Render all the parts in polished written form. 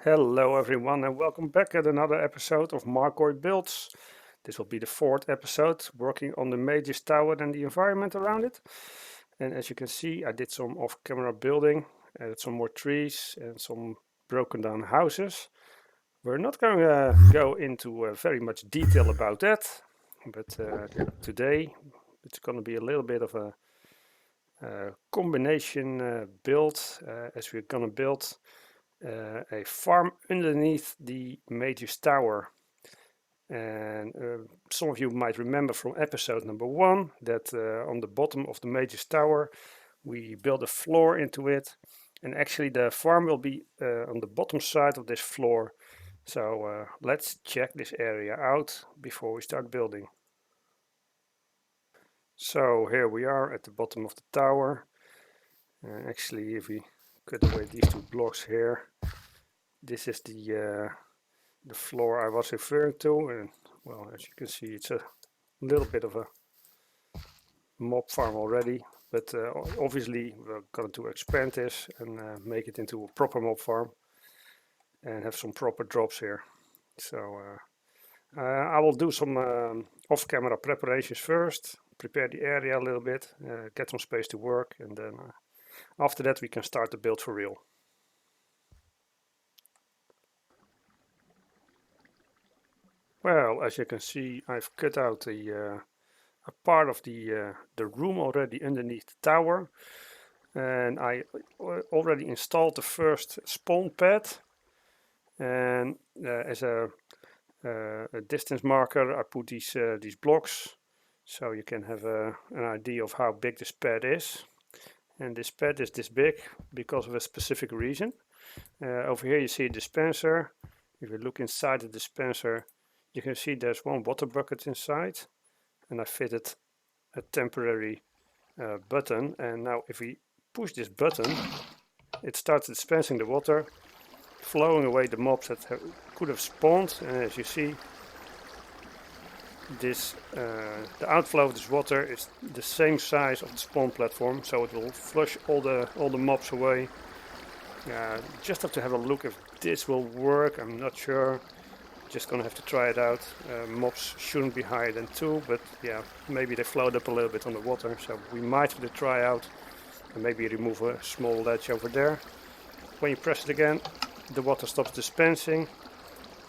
Hello everyone and welcome back at another episode of Markoy Builds. This will be the fourth episode working on the Mage's Tower and the environment around it. And as you can see, I did some off-camera building, added some more trees and some broken down houses. We're not going to go into very much detail about that, but today it's going to be a little bit of a combination build as we're going to build a farm underneath the Mage's Tower. And some of you might remember from episode number 1 that on the bottom of the Mage's Tower we built a floor into it, and actually the farm will be on the bottom side of this floor. So let's check this area out before we start building. So here we are at the bottom of the tower. Actually, if we cut away these two blocks here, this is the floor I was referring to, and well, as you can see, it's a little bit of a mob farm already, but obviously we're going to expand this and make it into a proper mob farm and have some proper drops here. So I will do some off-camera preparations first, prepare the area a little bit, get some space to work, and then after that we can start the build for real. Well, as you can see, I've cut out a part of the room already underneath the tower, and I already installed the first spawn pad, and as a distance marker I put these blocks so you can have an idea of how big this pad is. And this pad is this big because of a specific reason. Over here you see a dispenser. If you look inside the dispenser, you can see there's one water bucket inside, and I fitted a temporary button, and now if we push this button it starts dispensing the water, flowing away the mobs that could have spawned. And as you see, this the outflow of this water is the same size of the spawn platform, so it will flush all the mobs away. Just have to have a look if this will work. I'm not sure. Just gonna have to try it out. Mobs shouldn't be higher than 2, but yeah, maybe they float up a little bit on the water, so we might have to try out and maybe remove a small ledge over there. When you press it again, the water stops dispensing.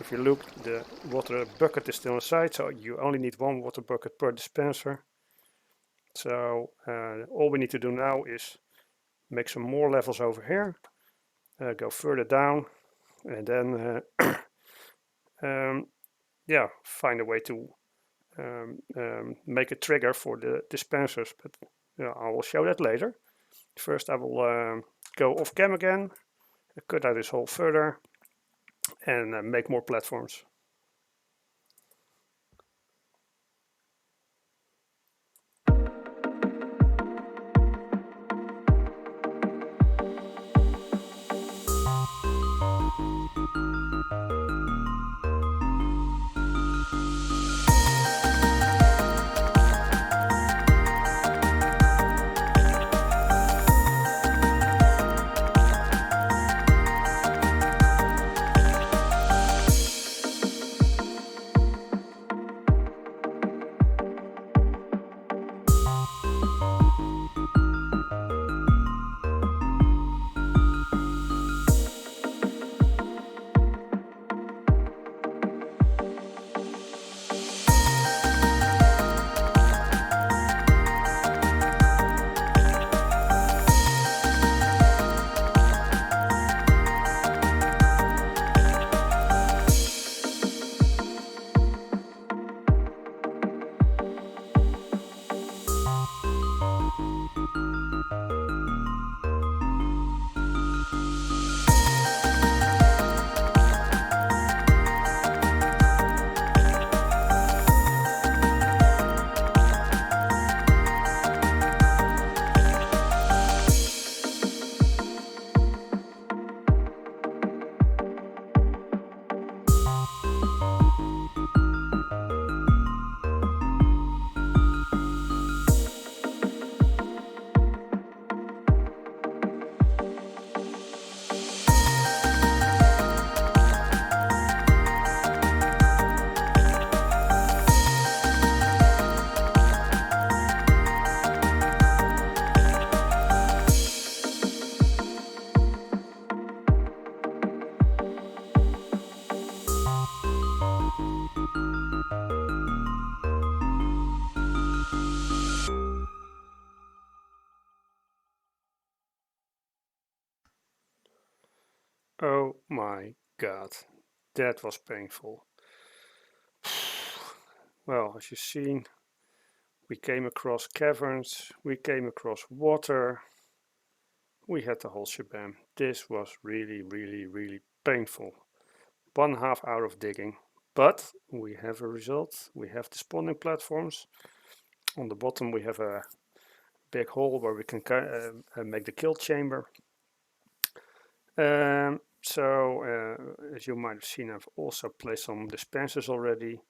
If you look, the water bucket is still inside, so you only need one water bucket per dispenser. So all we need to do now is make some more levels over here, go further down, and then yeah, find a way to make a trigger for the dispensers, but I will show that later. First I will go off cam again, cut out this hole further, and make more platforms. Oh my god, that was painful. Well, as you've seen, we came across caverns, we came across water, we had the whole shebang. This was really painful. 1/2 hour of digging, but we have a result. We have the spawning platforms. On the bottom we have a big hole where we can make the kill chamber. As you might have seen, I've also placed some dispensers already.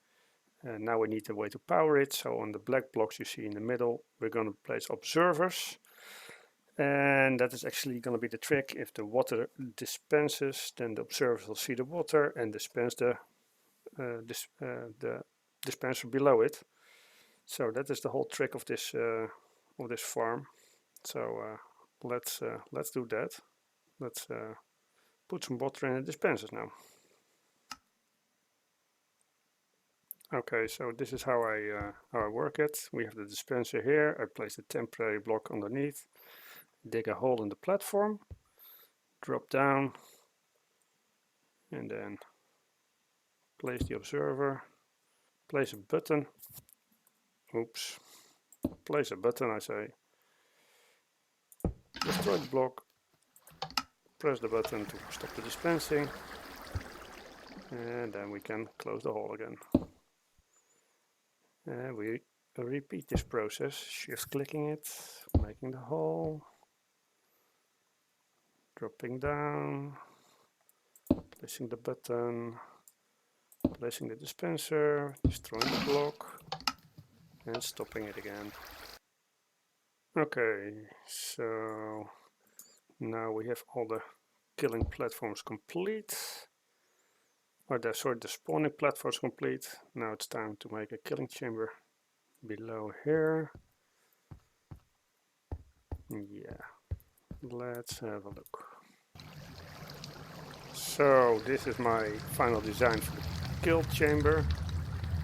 Now we need a way to power it. So on the black blocks you see in the middle, we're going to place observers. And that is actually going to be the trick. If the water dispenses, then the observers will see the water and dispense the dispenser below it. So that is the whole trick of this farm. So let's do that. Let's put some water in the dispensers now. Okay, so this is how I work it. We have the dispenser here. I place a temporary block underneath, dig a hole in the platform, drop down, and then place the observer, place a button. Oops, place a button, I say. Destroy the block, press the button to stop the dispensing, and then we can close the hole again. We repeat this process, shift clicking it, making the hole, dropping down, placing the button, placing the dispenser, destroying the block, and stopping it again. Okay, so now we have all the killing platforms complete. Sorry, the spawning platforms complete. Now it's time to make a killing chamber below here. Yeah, let's have a look. So this is my final design for the kill chamber.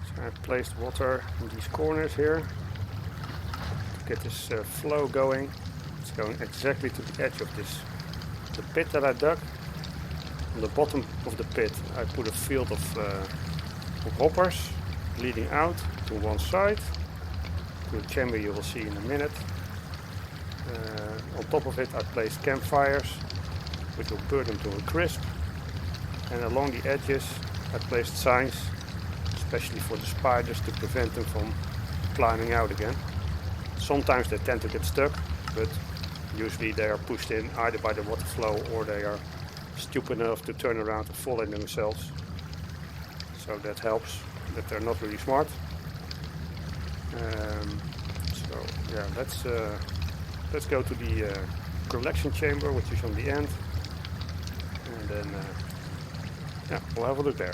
So I've placed water in these corners here to get this flow going. It's going exactly to the edge of the pit that I dug. On the bottom of the pit I put a field of hoppers leading out to one side, to the chamber you will see in a minute. On top of it I placed campfires, which will burn them to a crisp, and along the edges I placed signs, especially for the spiders, to prevent them from climbing out again. Sometimes they tend to get stuck, but usually they are pushed in either by the water flow or they are stupid enough to turn around and fall in themselves. So that helps, that they're not really smart. So yeah, let's go to the collection chamber, which is on the end, and then yeah, we'll have a look there.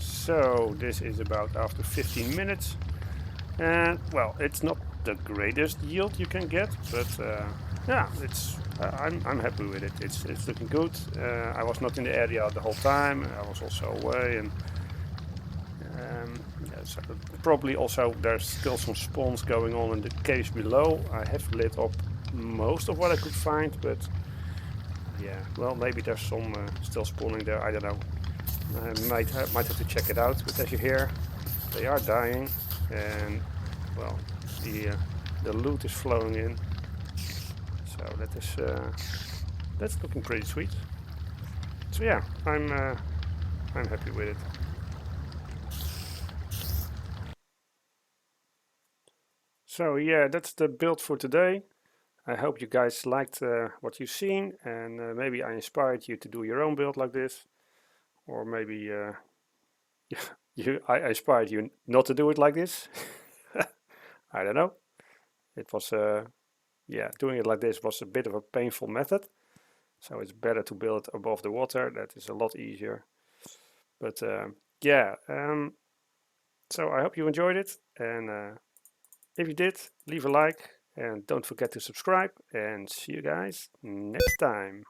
So this is about after 15 minutes, and well, it's not the greatest yield you can get, but yeah, I'm happy with it. It's looking good. I was not in the area the whole time. I was also away, and yeah, so probably also there's still some spawns going on in the caves below. I have lit up most of what I could find, but yeah, well, maybe there's some still spawning there. I don't know. I might have to check it out. But as you hear, they are dying, and well, the loot is flowing in. So that's looking pretty sweet. So yeah, I'm happy with it. So yeah, that's the build for today. I hope you guys liked what you've seen, and maybe I inspired you to do your own build like this, or maybe I inspired you not to do it like this. I don't know. It was yeah, doing it like this was a bit of a painful method, so it's better to build above the water. That is a lot easier. But yeah, so I hope you enjoyed it, and if you did, leave a like and don't forget to subscribe, and see you guys next time.